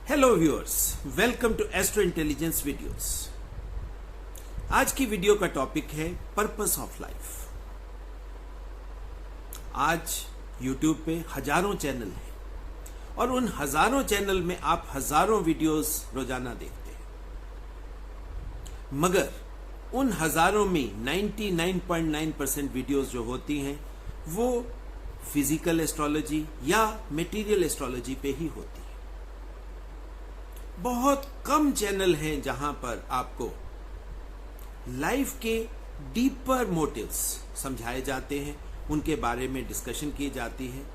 Hello viewers, welcome to astro intelligence videos. आज की वीडियो का टॉपिक है पर्पस ऑफ लाइफ। आज YouTube पे हजारों चैनल हैं और उन हजारों चैनल में आप हजारों वीडियोस रोजाना देखते हैं, मगर उन हजारों में 99.9% वीडियोस जो होती हैं वो फिजिकल एस्ट्रोलॉजी या मटेरियल एस्ट्रोलॉजी पे ही होती है। बहुत कम चैनल हैं जहां पर आपको लाइफ के डीपर मोटिव्स समझाए जाते हैं, उनके बारे में डिस्कशन की जाती है।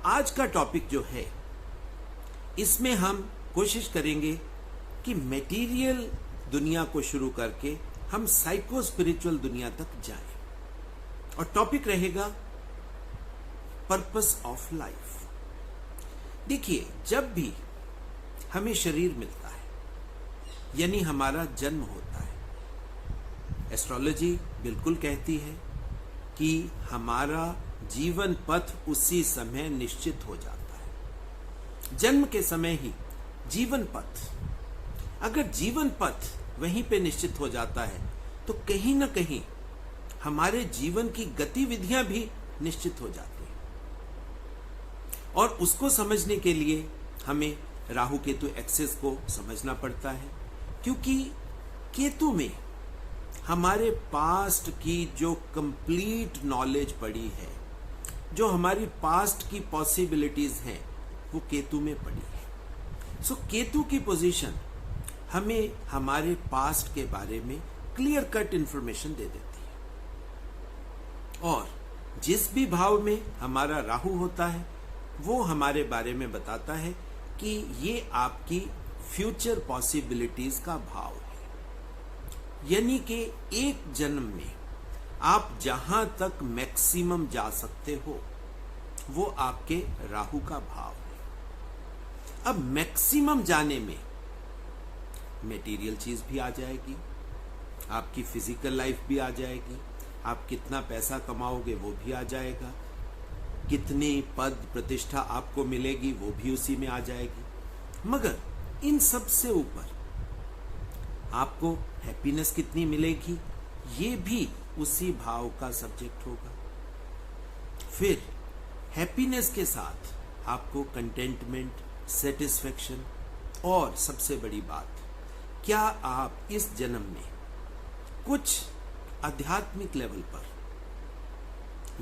आज का टॉपिक जो है, इसमें हम कोशिश करेंगे कि मटेरियल दुनिया को शुरू करके हम साइको स्पिरिचुअल दुनिया तक जाएं, और टॉपिक रहेगा पर्पस ऑफ लाइफ। देखिए, जब भी हमें शरीर मिलता है, यानी हमारा जन्म होता है, एस्ट्रोलॉजी बिल्कुल कहती है कि हमारा जीवन पथ उसी समय निश्चित हो जाता है। जन्म के समय ही जीवन पथ, अगर जीवन पथ वहीं पे निश्चित हो जाता है तो कहीं ना कहीं हमारे जीवन की गतिविधियां भी निश्चित हो जाती हैं। और उसको समझने के लिए हमें राहु केतु एक्सेस को समझना पड़ता है, क्योंकि केतु में हमारे पास्ट की जो कंप्लीट नॉलेज पड़ी है, जो हमारी पास्ट की पॉसिबिलिटीज हैं, वो केतु में पड़ी है। सो केतु की पोजीशन हमें हमारे पास्ट के बारे में क्लियर कट इंफॉर्मेशन दे देती है, और जिस भी भाव में हमारा राहु होता है वो हमारे बारे में बताता है कि ये आपकी फ्यूचर पॉसिबिलिटीज का भाव है। यानी कि एक जन्म में आप जहां तक मैक्सिमम जा सकते हो वो आपके राहु का भाव है। अब मैक्सिमम जाने में मटेरियल चीज भी आ जाएगी, आपकी फिजिकल लाइफ भी आ जाएगी, आप कितना पैसा कमाओगे वो भी आ जाएगा, कितनी पद प्रतिष्ठा आपको मिलेगी वो भी उसी में आ जाएगी। मगर इन सब से ऊपर आपको हैप्पीनेस कितनी मिलेगी ये भी उसी भाव का सब्जेक्ट होगा। फिर हैप्पीनेस के साथ आपको कंटेंटमेंट, सेटिस्फेक्शन, और सबसे बड़ी बात, क्या आप इस जन्म में कुछ आध्यात्मिक लेवल पर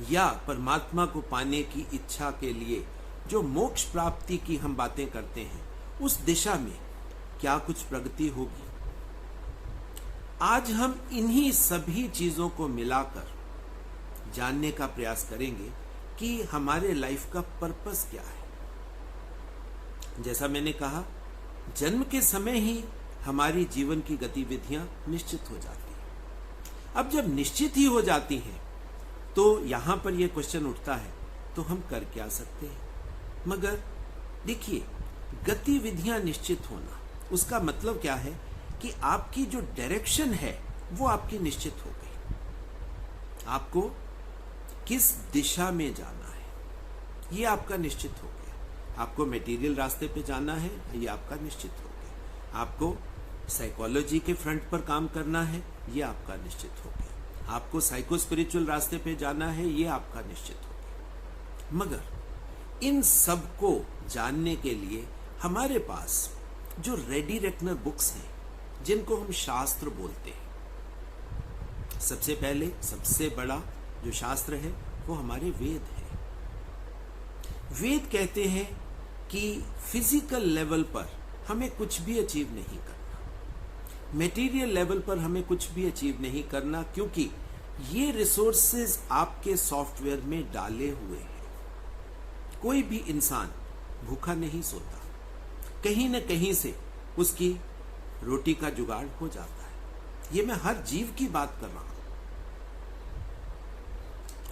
या परमात्मा को पाने की इच्छा के लिए जो मोक्ष प्राप्ति की हम बातें करते हैं, उस दिशा में क्या कुछ प्रगति होगी। आज हम इन्हीं सभी चीजों को मिलाकर जानने का प्रयास करेंगे कि हमारे लाइफ का पर्पस क्या है। जैसा मैंने कहा, जन्म के समय ही हमारी जीवन की गतिविधियां निश्चित हो जाती हैं। अब जब निश्चित ही हो जाती हैं तो यहां पर यह क्वेश्चन उठता है, तो हम कर क्या सकते हैं। मगर देखिए, गतिविधियां निश्चित होना, उसका मतलब क्या है कि आपकी जो डायरेक्शन है वो आपकी निश्चित हो गई। आपको किस दिशा में जाना है ये आपका निश्चित हो गया। आपको मटेरियल रास्ते पे जाना है ये आपका निश्चित हो गया। आपको साइकोलॉजी के फ्रंट पर काम करना है ये आपका निश्चित हो गया। आपको साइको स्पिरिचुअल रास्ते पे जाना है ये आपका निश्चित हो गया। मगर इन सब को जानने के लिए हमारे पास जो रेडी रेकनर बुक्स हैं, जिनको हम शास्त्र बोलते हैं, सबसे पहले सबसे बड़ा जो शास्त्र है वो हमारे वेद है। वेद कहते हैं कि फिजिकल लेवल पर हमें कुछ भी अचीव नहीं करना, मटेरियल लेवल पर हमें कुछ भी अचीव नहीं करना, क्योंकि ये रिसोर्सेज आपके सॉफ्टवेयर में डाले हुए हैं। कोई भी इंसान भूखा नहीं सोता, कहीं न कहीं से उसकी रोटी का जुगाड़ हो जाता है। ये मैं हर जीव की बात कर रहा हूं।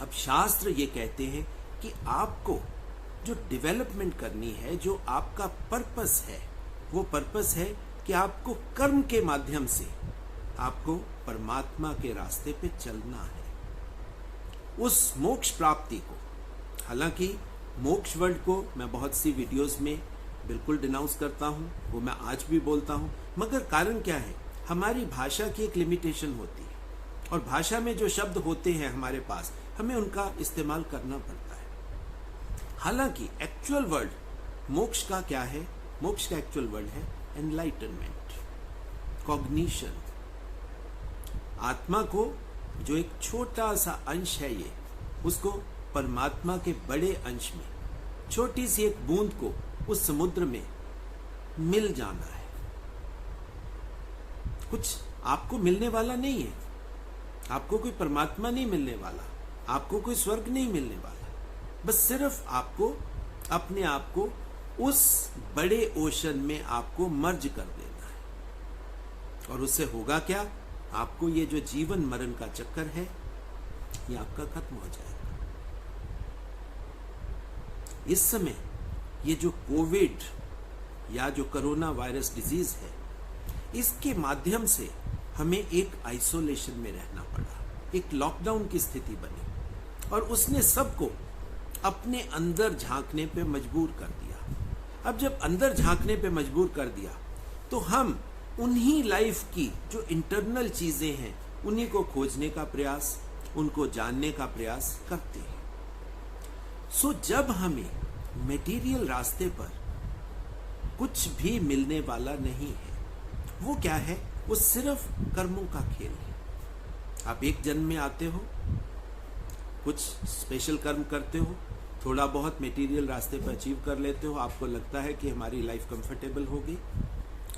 अब शास्त्र ये कहते हैं कि आपको जो डेवलपमेंट करनी है, जो आपका पर्पस है, वो पर्पस है कि आपको कर्म के माध्यम से आपको परमात्मा के रास्ते पे चलना है, उस मोक्ष प्राप्ति को। हालांकि मोक्ष वर्ड को मैं बहुत सी वीडियोस में बिल्कुल डिनाउंस करता हूं, वो मैं आज भी बोलता हूं, मगर कारण क्या है, हमारी भाषा की एक लिमिटेशन होती है और भाषा में जो शब्द होते हैं हमारे पास, हमें उनका इस्तेमाल करना पड़ता है। हालांकि एक्चुअल वर्ड मोक्ष का क्या है, मोक्ष का एक्चुअल वर्ड है एनलाइटनमेंट, कॉग्निशन। आत्मा को जो एक छोटा सा अंश है ये, उसको परमात्मा के बड़े अंश में, छोटी सी एक बूंद को उस समुद्र में मिल जाना है। कुछ आपको मिलने वाला नहीं है, आपको कोई परमात्मा नहीं मिलने वाला, आपको कोई स्वर्ग नहीं मिलने वाला, बस सिर्फ आपको अपने आप को उस बड़े ओशन में आपको मर्ज कर देना है। और उससे होगा क्या, आपको ये जो जीवन मरण का चक्कर है ये आपका खत्म हो जाएगा। इस समय ये जो कोविड या जो कोरोना वायरस डिजीज है, इसके माध्यम से हमें एक आइसोलेशन में रहना पड़ा, एक लॉकडाउन की स्थिति बनी और उसने सबको अपने अंदर झांकने पे मजबूर कर दिया। अब जब अंदर झांकने पे मजबूर कर दिया तो हम उन्हीं लाइफ की जो इंटरनल चीजें हैं उन्हीं को खोजने का प्रयास, उनको जानने का प्रयास करते हैं। सो जब हमें मटेरियल रास्ते पर कुछ भी मिलने वाला नहीं है, वो क्या है, वो सिर्फ कर्मों का खेल है। आप एक जन्म में आते हो, कुछ स्पेशल कर्म करते हो, थोड़ा बहुत मटेरियल रास्ते पर अचीव कर लेते हो, आपको लगता है कि हमारी लाइफ कंफर्टेबल होगी,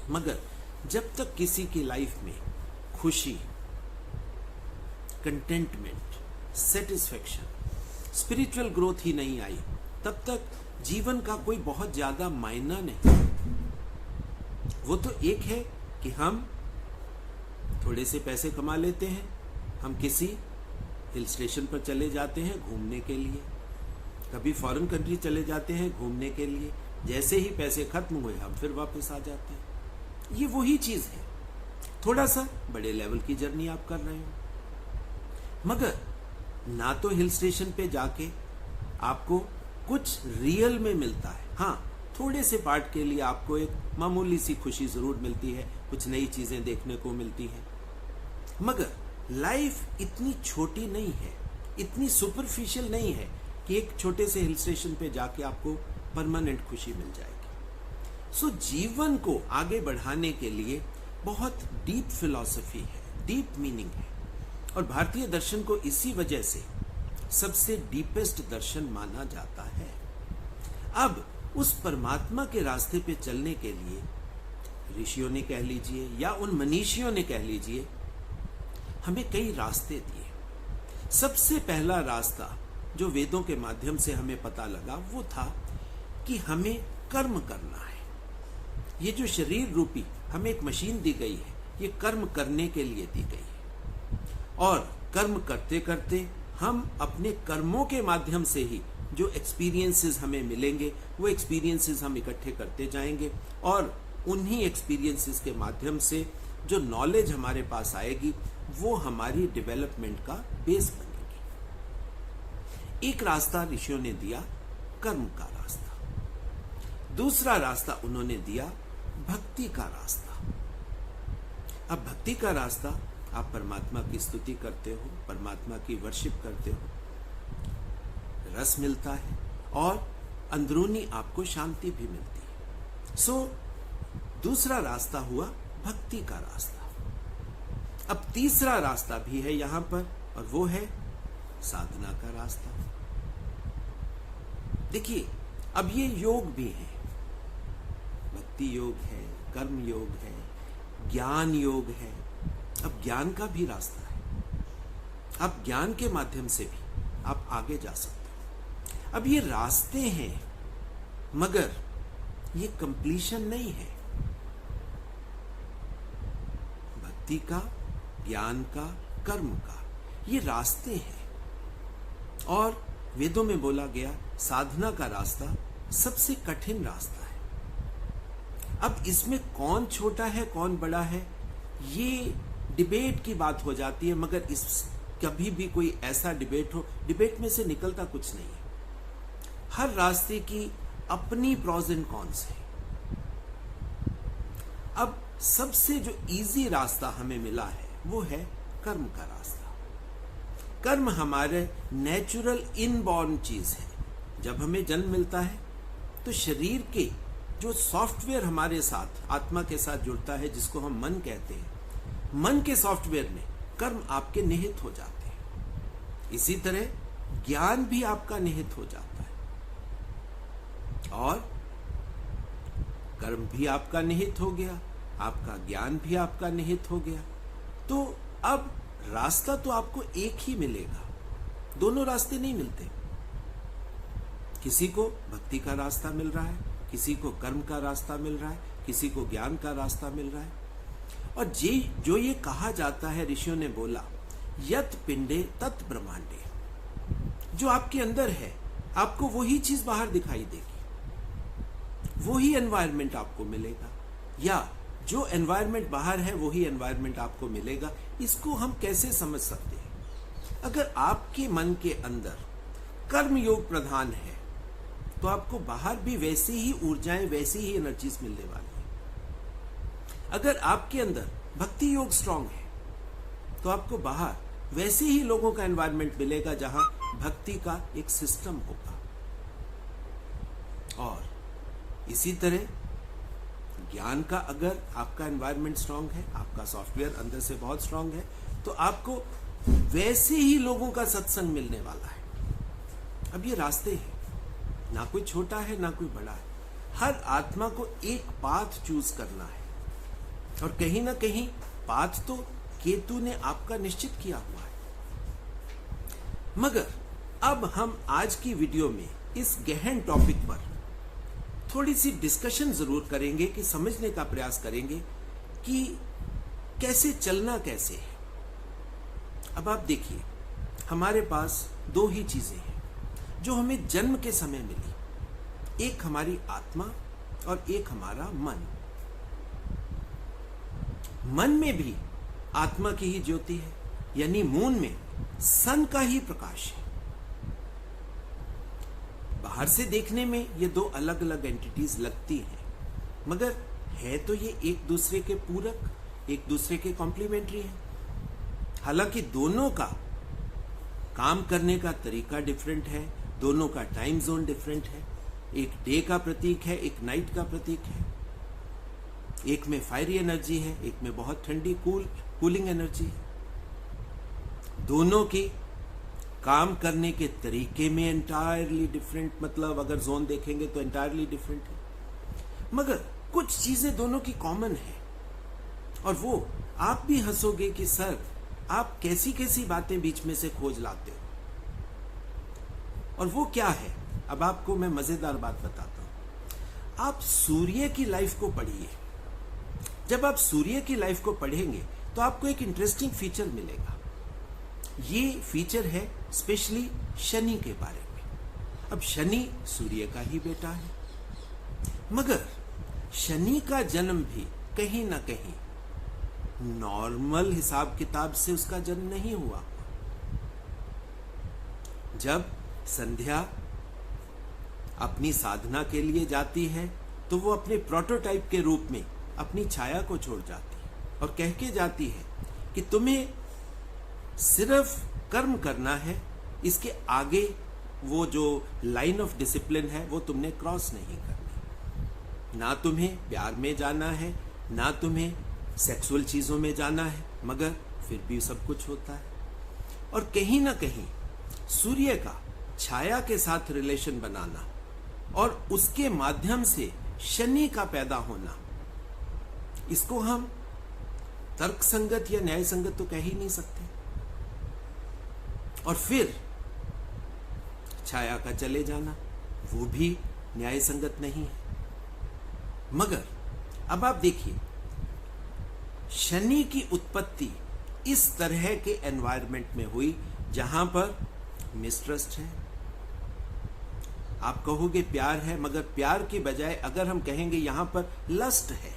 मगर जब तक किसी की लाइफ में खुशी, कंटेंटमेंट, सेटिस्फेक्शन, स्पिरिचुअल ग्रोथ ही नहीं आई, तब तक जीवन का कोई बहुत ज्यादा मायना नहीं। वो तो एक है कि हम थोड़े से पैसे कमा लेते हैं, हम किसी हिल स्टेशन पर चले जाते हैं घूमने के लिए, कभी फॉरेन कंट्री चले जाते हैं घूमने के लिए, जैसे ही पैसे खत्म हुए हम फिर वापस आ जाते हैं। ये वही चीज है, थोड़ा सा बड़े लेवल की जर्नी आप कर रहे हो, मगर ना तो हिल स्टेशन पे जाके आपको कुछ रियल में मिलता है। हाँ, थोड़े से पार्ट के लिए आपको एक मामूली सी खुशी जरूर मिलती है, कुछ नई चीजें देखने को मिलती हैं, मगर लाइफ इतनी छोटी नहीं है, इतनी सुपरफिशियल नहीं है कि एक छोटे से हिल स्टेशन पे जाके आपको परमानेंट खुशी मिल जाएगी। सो जीवन को आगे बढ़ाने के लिए बहुत डीप फिलॉसफी है, डीप मीनिंग है, और भारतीय दर्शन को इसी वजह से सबसे डीपेस्ट दर्शन माना जाता है। अब उस परमात्मा के रास्ते पे चलने के लिए ऋषियों ने कह लीजिए या उन मनीषियों ने कह लीजिए, हमें कई रास्ते दिए। सबसे पहला रास्ता जो वेदों के माध्यम से हमें पता लगा वो था कि हमें कर्म करना है। ये जो शरीर रूपी हमें एक मशीन दी गई है, ये कर्म करने के लिए दी गई है, और कर्म करते करते हम अपने कर्मों के माध्यम से ही जो एक्सपीरियंसेस हमें मिलेंगे वो एक्सपीरियंसेस हम इकट्ठे करते जाएंगे, और उन्हीं एक्सपीरियंसेस के माध्यम से जो नॉलेज हमारे पास आएगी वो हमारी डेवलपमेंट का बेस बनेगी। एक रास्ता ऋषियों ने दिया कर्म का रास्ता, दूसरा रास्ता उन्होंने दिया भक्ति का रास्ता। अब भक्ति का रास्ता, आप परमात्मा की स्तुति करते हो, परमात्मा की वर्शिप करते हो, रस मिलता है और अंदरूनी आपको शांति भी मिलती है। सो दूसरा रास्ता हुआ भक्ति का रास्ता। अब तीसरा रास्ता भी है यहां पर, और वो है साधना का रास्ता। देखिए, अब ये योग भी है, भक्ति योग है, कर्म योग है, ज्ञान योग है। अब ज्ञान का भी रास्ता है, अब ज्ञान के माध्यम से भी आप आगे जा सकते हो। अब ये रास्ते हैं, मगर ये कंप्लीशन नहीं है। भक्ति का, ज्ञान का, कर्म का, ये रास्ते हैं, और वेदों में बोला गया साधना का रास्ता सबसे कठिन रास्ता है। अब इसमें कौन छोटा है कौन बड़ा है ये डिबेट की बात हो जाती है, मगर इस कभी भी कोई ऐसा डिबेट हो, डिबेट में से निकलता कुछ नहीं है। हर रास्ते की अपनी प्रॉज एंड कॉन्स है, अब सबसे जो इजी रास्ता हमें मिला है वो है कर्म का रास्ता। कर्म हमारे नेचुरल इनबॉर्न चीज है। जब हमें जन्म मिलता है तो शरीर के जो सॉफ्टवेयर हमारे साथ आत्मा के साथ जुड़ता है, जिसको हम मन कहते हैं, मन के सॉफ्टवेयर में कर्म आपके निहित हो जाते हैं। इसी तरह ज्ञान भी आपका निहित हो जाता है और कर्म भी आपका निहित हो गया, आपका ज्ञान भी आपका निहित हो गया। तो अब रास्ता तो आपको एक ही मिलेगा, दोनों रास्ते नहीं मिलते। किसी को भक्ति का रास्ता मिल रहा है, किसी को कर्म का रास्ता मिल रहा है, किसी को ज्ञान का रास्ता मिल रहा है। और जो ये कहा जाता है, ऋषियों ने बोला, यत पिंडे तत् ब्रह्मांडे, जो आपके अंदर है आपको वही चीज बाहर दिखाई देगी, वही एनवायरनमेंट आपको मिलेगा, या जो एनवायरनमेंट बाहर है वही एनवायरनमेंट आपको मिलेगा। इसको हम कैसे समझ सकते हैं? अगर आपके मन के अंदर कर्म योग प्रधान है तो आपको बाहर भी वैसी ही ऊर्जाएं, वैसी ही एनर्जीज मिलने वाली है। अगर आपके अंदर भक्ति योग स्ट्रांग है तो आपको बाहर वैसे ही लोगों का एनवायरनमेंट मिलेगा जहां भक्ति का एक सिस्टम होगा। और इसी तरह ज्ञान का अगर आपका एनवायरनमेंट स्ट्रांग है, आपका सॉफ्टवेयर अंदर से बहुत स्ट्रांग है, तो आपको वैसे ही लोगों का सत्संग मिलने वाला है। अब ये रास्ते हैं, ना कोई छोटा है ना कोई बड़ा है। हर आत्मा को एक पाथ चूज करना है और कहीं ना कहीं पाथ तो केतु ने आपका निश्चित किया हुआ है। मगर अब हम आज की वीडियो में इस गहन टॉपिक पर थोड़ी सी डिस्कशन जरूर करेंगे, कि समझने का प्रयास करेंगे कि कैसे चलना कैसे है। अब आप देखिए, हमारे पास दो ही चीजें हैं जो हमें जन्म के समय मिली, एक हमारी आत्मा और एक हमारा मन। मन में भी आत्मा की ही ज्योति है, यानी मून में सन का ही प्रकाश है। बाहर से देखने में ये दो अलग अलग एंटिटीज लगती हैं, मगर है तो ये एक दूसरे के पूरक, एक दूसरे के कॉम्प्लीमेंट्री है। हालांकि दोनों का काम करने का तरीका डिफरेंट है, दोनों का टाइम जोन डिफरेंट है। एक डे का प्रतीक है, एक नाइट का प्रतीक है। एक में फायरी एनर्जी है, एक में बहुत ठंडी कूलिंग एनर्जी है। दोनों की काम करने के तरीके में एंटायरली डिफरेंट, मतलब अगर जोन देखेंगे तो एंटायरली डिफरेंट है। मगर कुछ चीजें दोनों की कॉमन है, और वो आप भी हंसोगे कि सर आप कैसी कैसी बातें बीच में से खोज लाते हो। और वो क्या है, अब आपको मैं मजेदार बात बताता हूं। आप सूर्य की लाइफ को पढ़िए। जब आप सूर्य की लाइफ को पढ़ेंगे तो आपको एक इंटरेस्टिंग फीचर मिलेगा। ये फीचर है स्पेशली शनि के बारे में। अब शनि सूर्य का ही बेटा है, मगर शनि का जन्म भी कहीं ना कहीं नॉर्मल हिसाब किताब से उसका जन्म नहीं हुआ। जब संध्या अपनी साधना के लिए जाती है तो वो अपने प्रोटोटाइप के रूप में अपनी छाया को छोड़ जाती है और कह के जाती है कि तुम्हें सिर्फ कर्म करना है, इसके आगे वो जो लाइन ऑफ डिसिप्लिन है वो तुमने क्रॉस नहीं करनी। ना तुम्हें प्यार में जाना है, ना तुम्हें सेक्सुअल चीजों में जाना है, मगर फिर भी सब कुछ होता है। और कहीं ना कहीं सूर्य का छाया के साथ रिलेशन बनाना और उसके माध्यम से शनि का पैदा होना, इसको हम तर्क संगत या न्याय संगत तो कह ही नहीं सकते। और फिर छाया का चले जाना, वो भी न्याय संगत नहीं है। मगर अब आप देखिए, शनि की उत्पत्ति इस तरह के एनवायरनमेंट में हुई जहां पर मिसट्रस्ट है। आप कहोगे प्यार है, मगर प्यार की बजाय अगर हम कहेंगे यहां पर लस्ट है।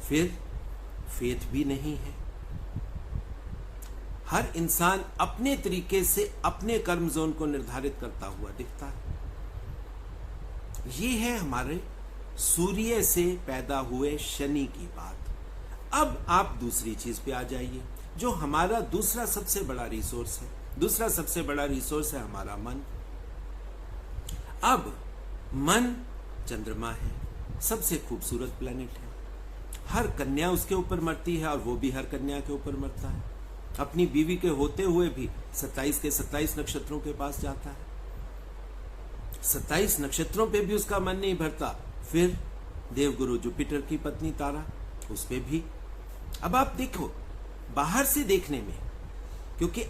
फिर फेथ भी नहीं है। हर इंसान अपने तरीके से अपने कर्म जोन को निर्धारित करता हुआ दिखता है। ये है हमारे सूर्य से पैदा हुए शनि की बात। अब आप दूसरी चीज पे आ जाइए, जो हमारा दूसरा सबसे बड़ा रिसोर्स है। दूसरा सबसे बड़ा रिसोर्स है हमारा मन। अब मन चंद्रमा है, सबसे खूबसूरत प्लेनेट है। हर कन्या उसके ऊपर मरती है और वो भी हर कन्या के ऊपर मरता है। अपनी बीवी के होते हुए भी 27 के 27 नक्षत्रों के पास जाता है। 27 नक्षत्रों पे भी उसका मन नहीं भरता। फिर देवगुरु जुपिटर की पत्नी तारा, उस पे भी। अब आप देखो, बाहर से देखने में, क्योंकि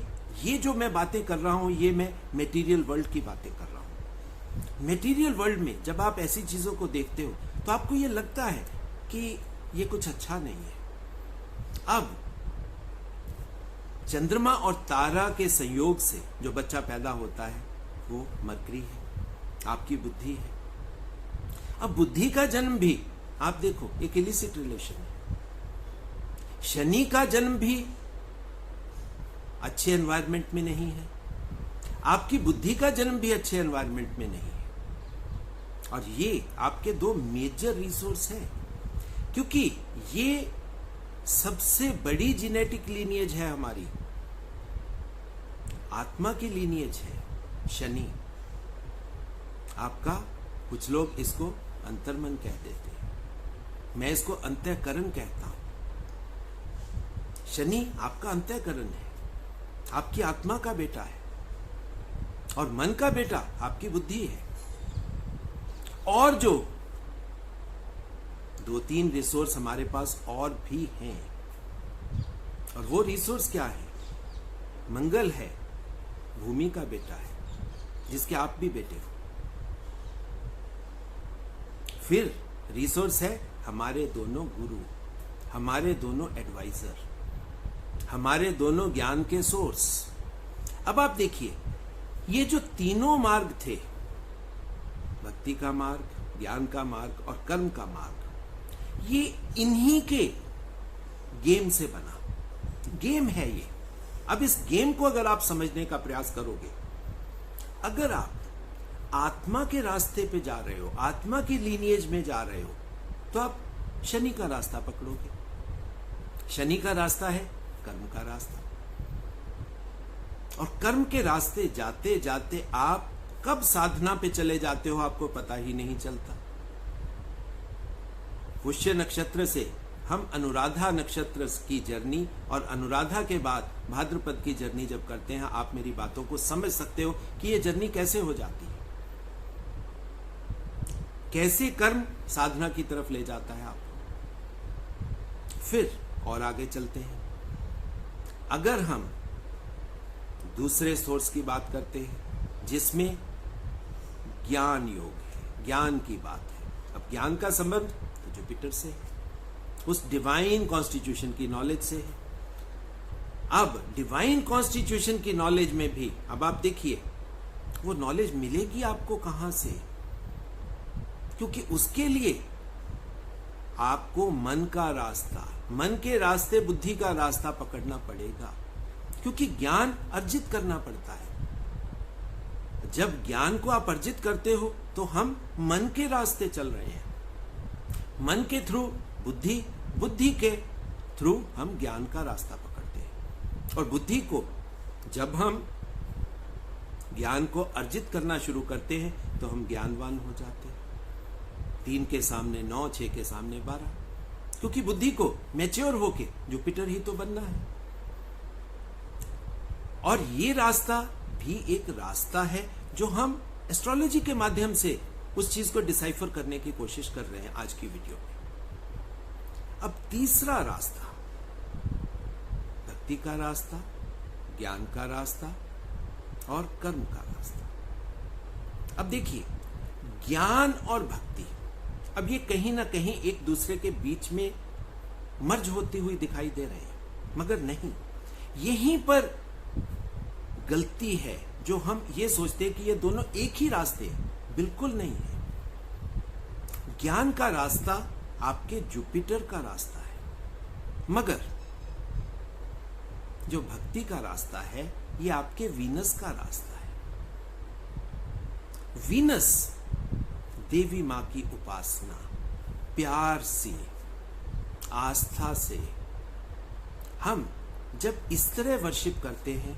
ये जो मैं बातें कर रहा हूं ये मैं मेटीरियल वर्ल्ड की बातें कर रहा हूं। मेटीरियल वर्ल्ड में जब आप ऐसी चीजों को देखते हो तो आपको ये लगता है कि ये कुछ अच्छा नहीं है। अब चंद्रमा और तारा के संयोग से जो बच्चा पैदा होता है वो मरकरी है, आपकी बुद्धि है। अब बुद्धि का जन्म भी आप देखो एक इलिसिट रिलेशन है। शनि का जन्म भी अच्छे एनवायरनमेंट में नहीं है, आपकी बुद्धि का जन्म भी अच्छे एनवायरनमेंट में नहीं है। और ये आपके दो मेजर रिसोर्स हैं, क्योंकि ये सबसे बड़ी जेनेटिक लीनिएज है हमारी, आत्मा की लीनिएज है शनि। आपका, कुछ लोग इसको अंतर्मन कह देते हैं, मैं इसको अंतःकरण कहता हूं। शनि आपका अंतःकरण है, आपकी आत्मा का बेटा है, और मन का बेटा आपकी बुद्धि है। और जो 2-3 रिसोर्स हमारे पास और भी हैं, और वो रिसोर्स क्या है? मंगल है, भूमि का बेटा है, जिसके आप भी बेटे हो। फिर रिसोर्स है हमारे दोनों गुरु, हमारे दोनों एडवाइजर, हमारे दोनों ज्ञान के सोर्स। अब आप देखिए, ये जो तीनों मार्ग थे, भक्ति का मार्ग, ज्ञान का मार्ग और कर्म का मार्ग, ये इन्हीं के गेम से बना गेम है ये। अब इस गेम को अगर आप समझने का प्रयास करोगे, अगर आप आत्मा के रास्ते पे जा रहे हो, आत्मा की लीनिएज में जा रहे हो, तो आप शनि का रास्ता पकड़ोगे। शनि का रास्ता है कर्म का रास्ता, और कर्म के रास्ते जाते जाते आप कब साधना पे चले जाते हो आपको पता ही नहीं चलता। पुष्य नक्षत्र से हम अनुराधा नक्षत्र की जर्नी, और अनुराधा के बाद भाद्रपद की जर्नी जब करते हैं, आप मेरी बातों को समझ सकते हो कि ये जर्नी कैसे हो जाती है, कैसे कर्म साधना की तरफ ले जाता है आपको। फिर और आगे चलते हैं। अगर हम दूसरे सोर्स की बात करते हैं, जिसमें ज्ञान योग है, ज्ञान की बात है। अब ज्ञान का संबंध तो जुपिटर से है, उस डिवाइन कॉन्स्टिट्यूशन की नॉलेज से है। अब डिवाइन कॉन्स्टिट्यूशन की नॉलेज में भी, अब आप देखिए, वो नॉलेज मिलेगी आपको कहां से? क्योंकि उसके लिए आपको मन का रास्ता, मन के रास्ते बुद्धि का रास्ता पकड़ना पड़ेगा, क्योंकि ज्ञान अर्जित करना पड़ता है। जब ज्ञान को आप अर्जित करते हो तो हम मन के रास्ते चल रहे हैं, मन के थ्रू बुद्धि, बुद्धि के थ्रू हम ज्ञान का रास्ता पकड़ते हैं। और बुद्धि को जब हम ज्ञान को अर्जित करना शुरू करते हैं तो हम ज्ञानवान हो जाते हैं। 3 के सामने 9, 6 के सामने 12, क्योंकि बुद्धि को मैच्योर होके जुपिटर ही तो बनना है। और ये रास्ता भी एक रास्ता है जो हम एस्ट्रोलॉजी के माध्यम से उस चीज को डिसाइफर करने की कोशिश कर रहे हैं आज की वीडियो में। अब तीसरा रास्ता, भक्ति का रास्ता, ज्ञान का रास्ता और कर्म का रास्ता। अब देखिए, ज्ञान और भक्ति, अब ये कहीं ना कहीं एक दूसरे के बीच में मर्ज होती हुई दिखाई दे रहे हैं, मगर नहीं, यहीं पर गलती है जो हम ये सोचते हैं कि ये दोनों एक ही रास्ते हैं। बिल्कुल नहीं है। ज्ञान का रास्ता आपके जुपिटर का रास्ता है, मगर जो भक्ति का रास्ता है ये आपके वीनस का रास्ता है। वीनस देवी मां की उपासना, प्यार से, आस्था से हम जब इस तरह वर्शिप करते हैं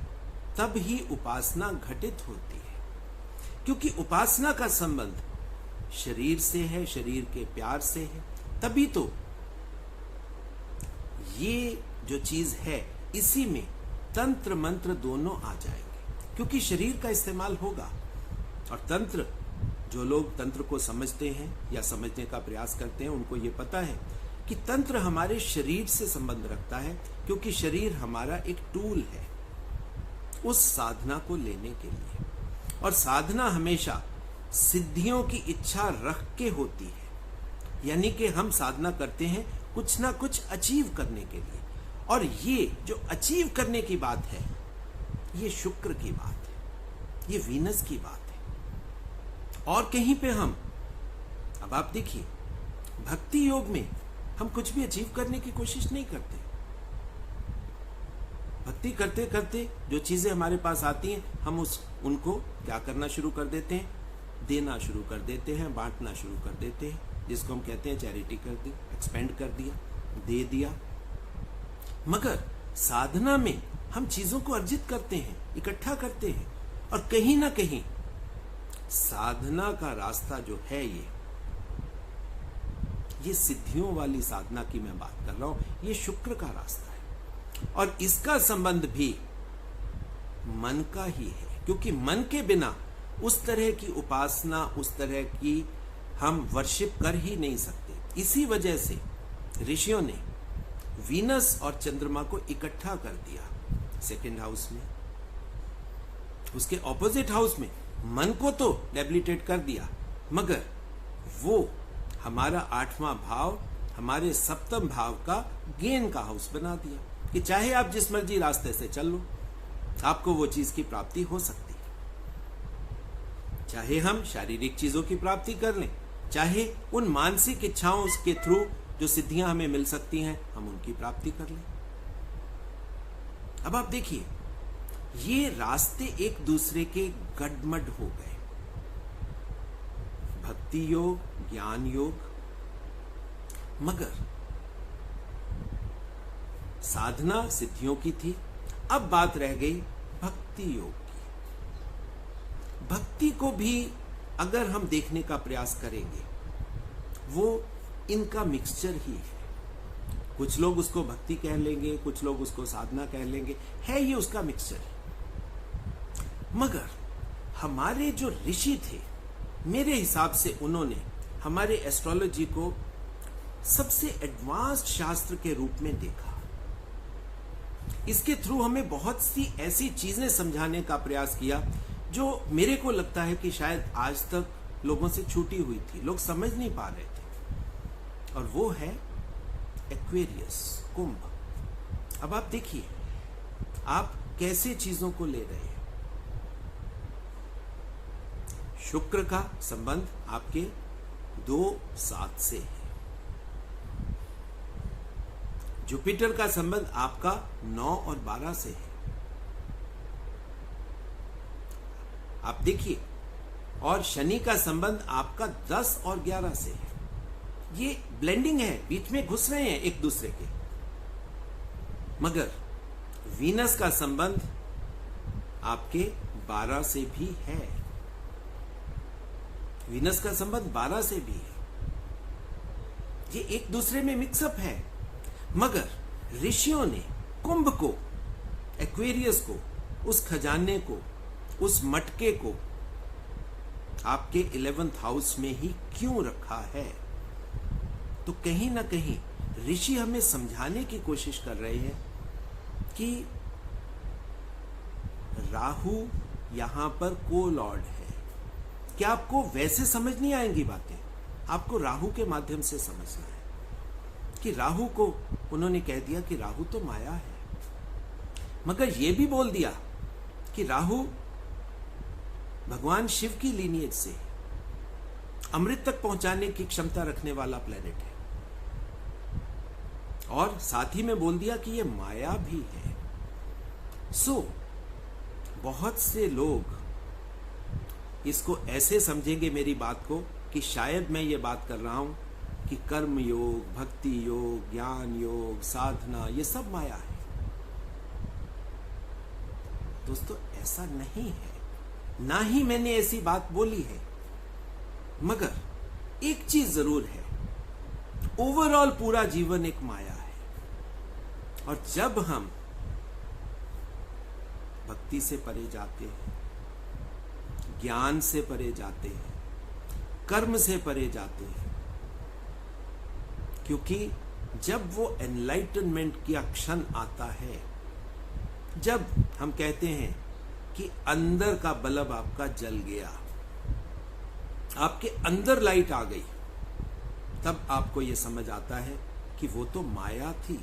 तब ही उपासना घटित होती है, क्योंकि उपासना का संबंध शरीर से है, शरीर के प्यार से है। तभी तो ये जो चीज है इसी में तंत्र मंत्र दोनों आ जाएंगे, क्योंकि शरीर का इस्तेमाल होगा। और तंत्र, जो लोग तंत्र को समझते हैं या समझने का प्रयास करते हैं उनको ये पता है कि तंत्र हमारे शरीर से संबंध रखता है, क्योंकि शरीर हमारा एक टूल है उस साधना को लेने के लिए। और साधना हमेशा सिद्धियों की इच्छा रख के होती है, यानी कि हम साधना करते हैं कुछ ना कुछ अचीव करने के लिए। और ये जो अचीव करने की बात है, ये शुक्र की बात है, ये वीनस की बात है। और कहीं पे हम, अब आप देखिए, भक्ति योग में हम कुछ भी अचीव करने की कोशिश नहीं करते। भक्ति करते करते जो चीजें हमारे पास आती हैं हम उनको क्या करना शुरू कर देते हैं, देना शुरू कर देते हैं, बांटना शुरू कर देते हैं, जिसको हम कहते हैं चैरिटी कर दी, एक्सपेंड कर दिया, दे दिया। मगर साधना में हम चीजों को अर्जित करते हैं, इकट्ठा करते हैं। और कहीं ना कहीं साधना का रास्ता जो है, ये सिद्धियों वाली साधना की मैं बात कर रहा हूं, ये शुक्र का रास्ता है। और इसका संबंध भी मन का ही है, क्योंकि मन के बिना उस तरह की उपासना, उस तरह की हम वर्शिप कर ही नहीं सकते। इसी वजह से ऋषियों ने वीनस और चंद्रमा को इकट्ठा कर दिया सेकंड हाउस में, उसके ऑपोजिट हाउस में मन को तो डेबिलिटेट कर दिया, मगर वो हमारा 8वां भाव, हमारे 7वें भाव का गेन का हाउस बना दिया कि चाहे आप जिस मर्जी रास्ते से चल लो, आपको वो चीज की प्राप्ति हो सकती है। चाहे हम शारीरिक चीजों की प्राप्ति कर लें, चाहे उन मानसिक इच्छाओं के थ्रू जो सिद्धियां हमें मिल सकती हैं हम उनकी प्राप्ति कर लें। अब आप देखिए, ये रास्ते एक दूसरे के गडमड हो गए। भक्ति योग, ज्ञान योग, मगर साधना सिद्धियों की थी। अब बात रह गई भक्ति योग की। भक्ति को भी अगर हम देखने का प्रयास करेंगे, वो इनका मिक्सचर ही है। कुछ लोग उसको भक्ति कह लेंगे, कुछ लोग उसको साधना कह लेंगे, है ये उसका मिक्सचर। मगर हमारे जो ऋषि थे, मेरे हिसाब से उन्होंने हमारे एस्ट्रोलॉजी को सबसे एडवांस्ड शास्त्र के रूप में देखा। इसके थ्रू हमें बहुत सी ऐसी चीजें समझाने का प्रयास किया जो मेरे को लगता है कि शायद आज तक लोगों से छूटी हुई थी, लोग समझ नहीं पा रहे थे। और वो है एक्वेरियस, कुंभ। अब आप देखिए, आप कैसे चीजों को ले रहे हैं। शुक्र का संबंध आपके 2-7 से है, जुपिटर का संबंध आपका 9 और 12 से है। आप देखिए, और शनि का संबंध आपका 10 और 11 से है। ये ब्लेंडिंग है, बीच में घुस रहे हैं एक दूसरे के। मगर वीनस का संबंध आपके 12 से भी है। वीनस का संबंध 12 से भी है। ये एक दूसरे में मिक्सअप है। मगर ऋषियों ने कुंभ को, एक्वेरियस को, उस खजाने को, उस मटके को आपके 11th हाउस में ही क्यों रखा है? तो कहीं ना कहीं ऋषि हमें समझाने की कोशिश कर रहे हैं कि राहु यहां पर को लॉर्ड है। क्या आपको वैसे समझ नहीं आएंगी बातें? आपको राहु के माध्यम से समझना है कि राहु को उन्होंने कह दिया कि राहु तो माया है, मगर यह भी बोल दिया कि राहु भगवान शिव की लीनिएज से अमृत तक पहुंचाने की क्षमता रखने वाला प्लेनेट है। और साथ ही में बोल दिया कि यह माया भी है। बहुत से लोग इसको ऐसे समझेंगे मेरी बात को कि शायद मैं ये बात कर रहा हूं कि कर्म योग, भक्ति योग, ज्ञान योग, साधना, ये सब माया है। दोस्तों ऐसा नहीं है, ना ही मैंने ऐसी बात बोली है, मगर एक चीज जरूर है, ओवरऑल पूरा जीवन एक माया है। और जब हम भक्ति से परे जाते हैं, ज्ञान से परे जाते हैं, कर्म से परे जाते हैं, क्योंकि जब वो एनलाइटनमेंट का क्षण आता है, जब हम कहते हैं कि अंदर का बल्ब आपका जल गया, आपके अंदर लाइट आ गई, तब आपको यह समझ आता है कि वो तो माया थी।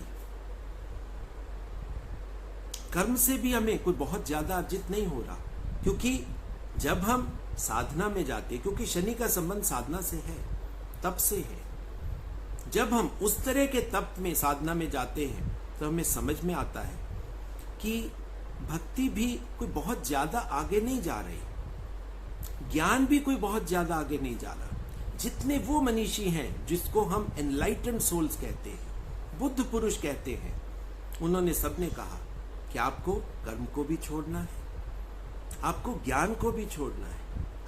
कर्म से भी हमें कोई बहुत ज्यादा अर्जित नहीं हो रहा, क्योंकि जब हम साधना में जाते, क्योंकि शनि का संबंध साधना से है, तप से है, जब हम उस तरह के तप में, साधना में जाते हैं, तो हमें समझ में आता है कि भक्ति भी कोई बहुत ज्यादा आगे नहीं जा रही, ज्ञान भी कोई बहुत ज्यादा आगे नहीं जा रहा। जितने वो मनीषी हैं जिसको हम एनलाइटेंड सोल्स कहते हैं, बुद्ध पुरुष कहते हैं, उन्होंने सबने कहा कि आपको कर्म को भी छोड़ना है, आपको ज्ञान को भी छोड़ना है,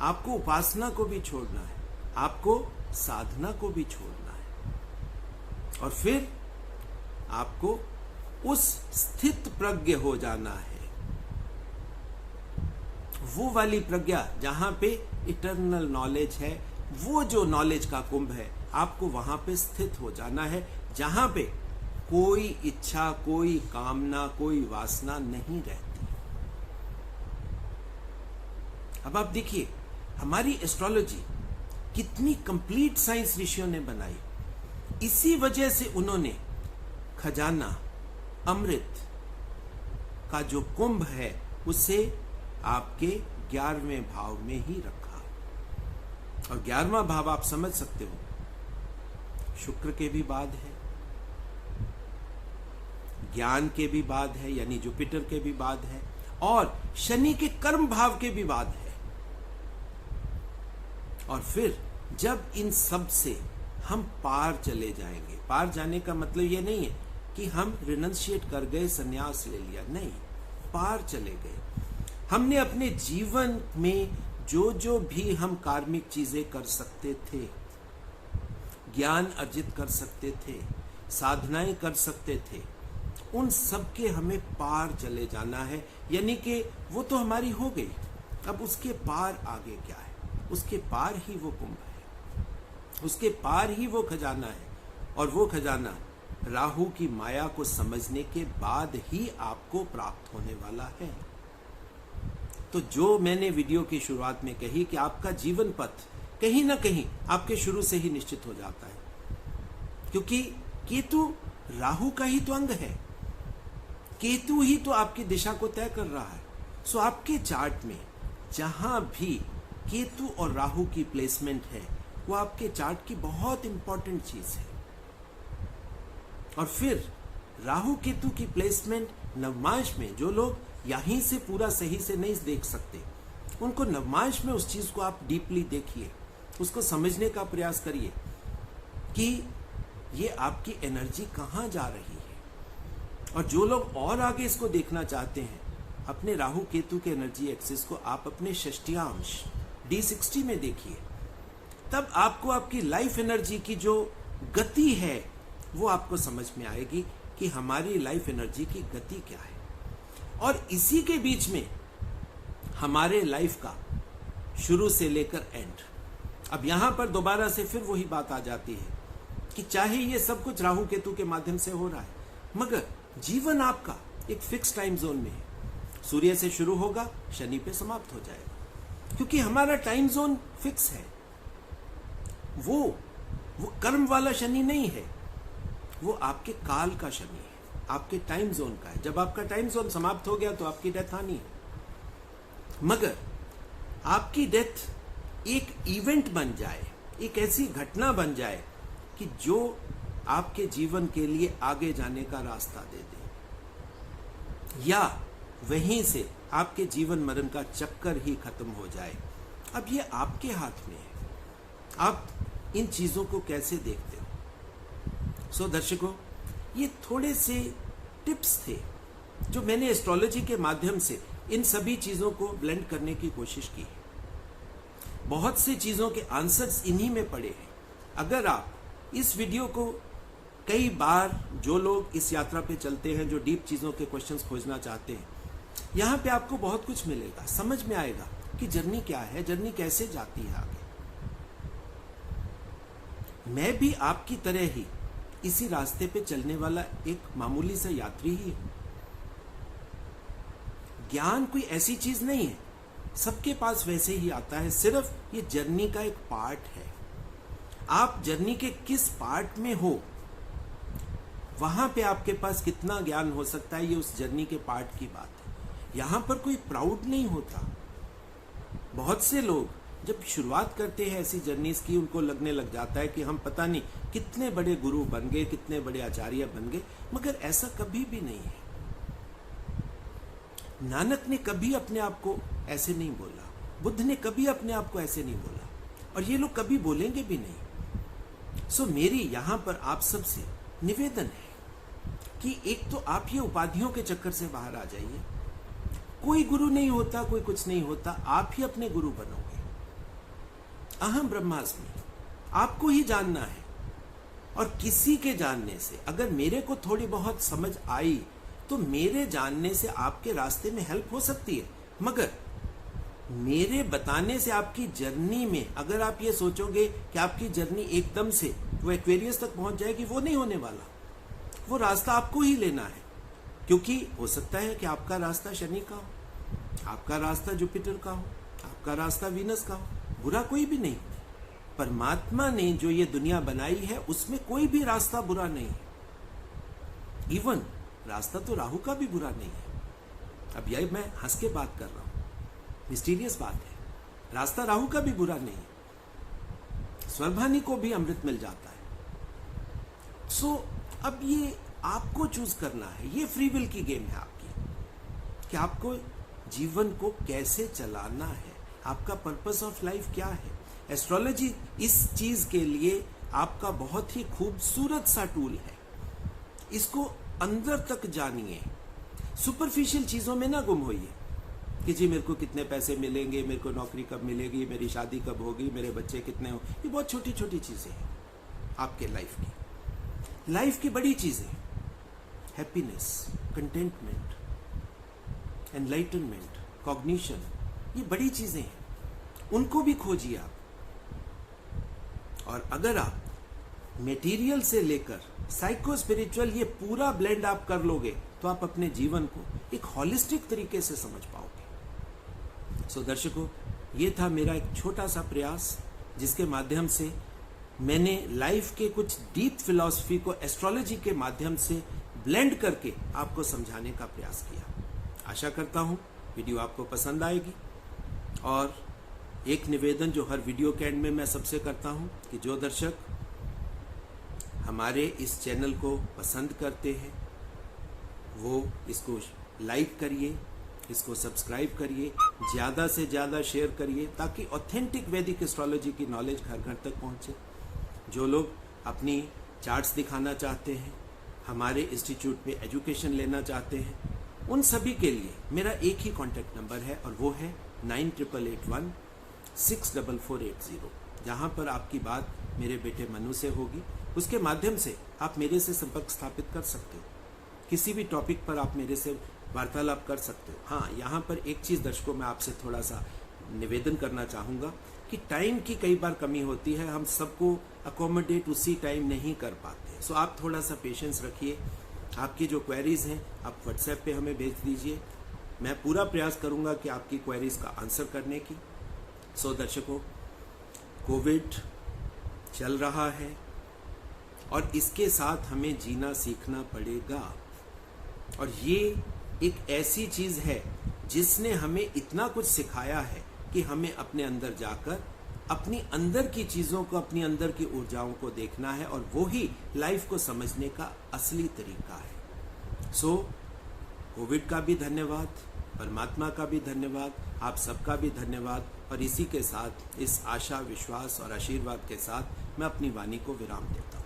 आपको उपासना को भी छोड़ना है, आपको साधना को भी छोड़ना है, और फिर आपको उस स्थित प्रज्ञ हो जाना है, वो वाली प्रज्ञा जहां पे इटर्नल नॉलेज है, वो जो नॉलेज का कुंभ है, आपको वहां पे स्थित हो जाना है, जहां पे कोई इच्छा, कोई कामना, कोई वासना नहीं रहती। अब आप देखिए, हमारी एस्ट्रोलॉजी कितनी कंप्लीट साइंस ऋषियों ने बनाई। इसी वजह से उन्होंने खजाना, अमृत का जो कुंभ है, उसे आपके 11वें भाव में ही रखा। और 11वां भाव आप समझ सकते हो, शुक्र के भी बाद है, ज्ञान के भी बाद है, यानी जुपिटर के भी बाद है, और शनि के कर्म भाव के भी बाद है। और फिर जब इन सब से हम पार चले जाएंगे, पार जाने का मतलब ये नहीं है कि हम रिनंशिएट कर गए, संन्यास ले लिया, नहीं, पार चले गए। हमने अपने जीवन में जो जो भी हम कार्मिक चीजें कर सकते थे, ज्ञान अर्जित कर सकते थे, साधनाएं कर सकते थे, उन सब के हमें पार चले जाना है। यानी कि वो तो हमारी हो गई, अब उसके पार आगे क्या है? उसके पार ही वो कुंभ है, उसके पार ही वो खजाना है, और वो खजाना राहु की माया को समझने के बाद ही आपको प्राप्त होने वाला है। तो जो मैंने वीडियो की शुरुआत में कही कि आपका जीवन पथ कहीं ना कहीं आपके शुरू से ही निश्चित हो जाता है, क्योंकि केतु राहु का ही तो अंग है, केतु ही तो आपकी दिशा को तय कर रहा है। सो आपके चार्ट में जहां भी केतु और राहु की प्लेसमेंट है, वो आपके चार्ट की बहुत इंपॉर्टेंट चीज है। और फिर राहु केतु की प्लेसमेंट नवमांश में, जो लोग यहीं से पूरा सही से नहीं देख सकते, उनको नवमांश में उस चीज को आप डीपली देखिए, उसको समझने का प्रयास करिए कि ये आपकी एनर्जी कहां जा रही है। और जो लोग और आगे इसको देखना चाहते हैं, अपने राहु केतु के एनर्जी एक्सिस को आप अपने षष्ठ्यांश D60 में देखिए, तब आपको आपकी लाइफ एनर्जी की जो गति है वो आपको समझ में आएगी कि हमारी लाइफ एनर्जी की गति क्या है। और इसी के बीच में हमारे लाइफ का शुरू से लेकर एंड। अब यहां पर दोबारा से फिर वही बात आ जाती है कि चाहे ये सब कुछ राहु केतु के माध्यम से हो रहा है, मगर जीवन आपका एक फिक्स टाइम जोन में है। सूर्य से शुरू होगा, शनि पे समाप्त हो जाएगा, क्योंकि हमारा टाइम जोन फिक्स है। वो कर्म वाला शनि नहीं है, वो आपके काल का शनि है, आपके टाइम जोन का है। जब आपका टाइम जोन समाप्त हो गया तो आपकी डेथ आनी है। मगर आपकी डेथ एक इवेंट बन जाए, एक ऐसी घटना बन जाए कि जो आपके जीवन के लिए आगे जाने का रास्ता दे दे, या वहीं से आपके जीवन मरण का चक्कर ही खत्म हो जाए। अब ये आपके हाथ में है, आप इन चीजों को कैसे देखते हो। सो दर्शकों, ये थोड़े से टिप्स थे जो मैंने एस्ट्रोलॉजी के माध्यम से इन सभी चीजों को ब्लेंड करने की कोशिश की है। बहुत सी चीजों के आंसर्स इन्हीं में पड़े हैं। अगर आप इस वीडियो को कई बार, जो लोग इस यात्रा पे चलते हैं, जो डीप चीजों के क्वेश्चंस खोजना चाहते हैं, यहां पे आपको बहुत कुछ मिलेगा, समझ में आएगा कि जर्नी क्या है, जर्नी कैसे जाती है आगे। मैं भी आपकी तरह ही इसी रास्ते पे चलने वाला एक मामूली सा यात्री ही हूं। ज्ञान कोई ऐसी चीज नहीं है, सबके पास वैसे ही आता है, सिर्फ ये जर्नी का एक पार्ट है। आप जर्नी के किस पार्ट में हो, वहां पे आपके पास कितना ज्ञान हो सकता है, ये उस जर्नी के पार्ट की बात है। यहां पर कोई प्राउड नहीं होता। बहुत से लोग जब शुरुआत करते हैं ऐसी जर्नीज की, उनको लगने लग जाता है कि हम पता नहीं कितने बड़े गुरु बन गए, कितने बड़े आचार्य बन गए, मगर ऐसा कभी भी नहीं है। नानक ने कभी अपने आप को ऐसे नहीं बोला, बुद्ध ने कभी अपने आप को ऐसे नहीं बोला, और ये लोग कभी बोलेंगे भी नहीं। सो मेरी यहां पर आप सबसे निवेदन है कि एक तो आप ये उपाधियों के चक्कर से बाहर आ जाइए। कोई गुरु नहीं होता, कोई कुछ नहीं होता, आप ही अपने गुरु बनोगे। अहम ब्रह्मास्मि, आपको ही जानना है। और किसी के जानने से, अगर मेरे को थोड़ी बहुत समझ आई तो मेरे जानने से आपके रास्ते में हेल्प हो सकती है, मगर मेरे बताने से आपकी जर्नी में अगर आप ये सोचोगे कि आपकी जर्नी एकदम से वो एक्वेरियस तक पहुंच जाएगी, वो नहीं होने वाला। वो रास्ता आपको ही लेना है, क्योंकि हो सकता है कि आपका रास्ता शनि का हो, आपका रास्ता जुपिटर का हो, आपका रास्ता वीनस का हो, बुरा कोई भी नहीं। परमात्मा ने जो ये दुनिया बनाई है उसमें कोई भी रास्ता बुरा नहीं है। इवन रास्ता तो राहु का भी बुरा नहीं है। अब यही मैं हंस के बात कर रहा हूं, मिस्टीरियस बात है। रास्ता राहु का भी बुरा नहीं है, स्वर्भानी को भी अमृत मिल जाता है। सो अब ये आपको चूज करना है, ये फ्री विल की गेम है आपकी, कि आपको जीवन को कैसे चलाना है, आपका पर्पस ऑफ लाइफ क्या है। एस्ट्रोलॉजी इस चीज के लिए आपका बहुत ही खूबसूरत सा टूल है। इसको अंदर तक जानिए, सुपरफिशियल चीजों में ना गुम होइए कि जी मेरे को कितने पैसे मिलेंगे, मेरे को नौकरी कब मिलेगी, मेरी शादी कब होगी, मेरे बच्चे कितने हो। ये बहुत छोटी छोटी चीजें हैं आपके लाइफ की बड़ी चीजें, हैप्पीनेस, कंटेंटमेंट, एनलाइटनमेंट, कॉग्निशन, ये बड़ी चीजें हैं, उनको भी खोजिए आप। और अगर आप मटेरियल से लेकर साइको स्पिरिचुअल ये पूरा ब्लेंड आप कर लोगे तो आप अपने जीवन को एक हॉलिस्टिक तरीके से समझ पाओगे। सो दर्शकों, ये था मेरा एक छोटा सा प्रयास, जिसके माध्यम से मैंने लाइफ के कुछ डीप फिलॉसफी को एस्ट्रोलॉजी के माध्यम से ब्लेंड करके आपको समझाने का प्रयास किया। आशा करता हूं वीडियो आपको पसंद आएगी। और एक निवेदन जो हर वीडियो के एंड में मैं सबसे करता हूं कि जो दर्शक हमारे इस चैनल को पसंद करते हैं वो इसको लाइक करिए, इसको सब्सक्राइब करिए, ज़्यादा से ज़्यादा शेयर करिए, ताकि ऑथेंटिक वैदिक एस्ट्रोलॉजी की नॉलेज घर घर तक पहुंचे। जो लोग अपनी चार्ट्स दिखाना चाहते हैं, हमारे इंस्टीट्यूट में एजुकेशन लेना चाहते हैं, उन सभी के लिए मेरा एक ही कॉन्टैक्ट नंबर है, और वो है 9881164480, जहाँ पर आपकी बात मेरे बेटे मनु से होगी। उसके माध्यम से आप मेरे से संपर्क स्थापित कर सकते हो, किसी भी टॉपिक पर आप मेरे से वार्तालाप कर सकते हो। हाँ, यहाँ पर एक चीज़ दर्शकों मैं आपसे थोड़ा सा निवेदन करना चाहूँगा कि टाइम की कई बार कमी होती है, हम सबको अकोमोडेट उसी टाइम नहीं कर पाते। सो आप थोड़ा सा पेशेंस रखिए। आपकी जो क्वेरीज हैं आप व्हाट्सएप पे हमें भेज दीजिए, मैं पूरा प्रयास करूँगा कि आपकी क्वेरीज का आंसर करने की। सो दर्शकों, कोविड चल रहा है और इसके साथ हमें जीना सीखना पड़ेगा। और ये एक ऐसी चीज है जिसने हमें इतना कुछ सिखाया है कि हमें अपने अंदर जाकर अपनी अंदर की चीजों को, अपनी अंदर की ऊर्जाओं को देखना है, और वो ही लाइफ को समझने का असली तरीका है। सो कोविड का भी धन्यवाद, परमात्मा का भी धन्यवाद, आप सबका भी धन्यवाद। और इसी के साथ, इस आशा, विश्वास और आशीर्वाद के साथ मैं अपनी वाणी को विराम देता हूँ।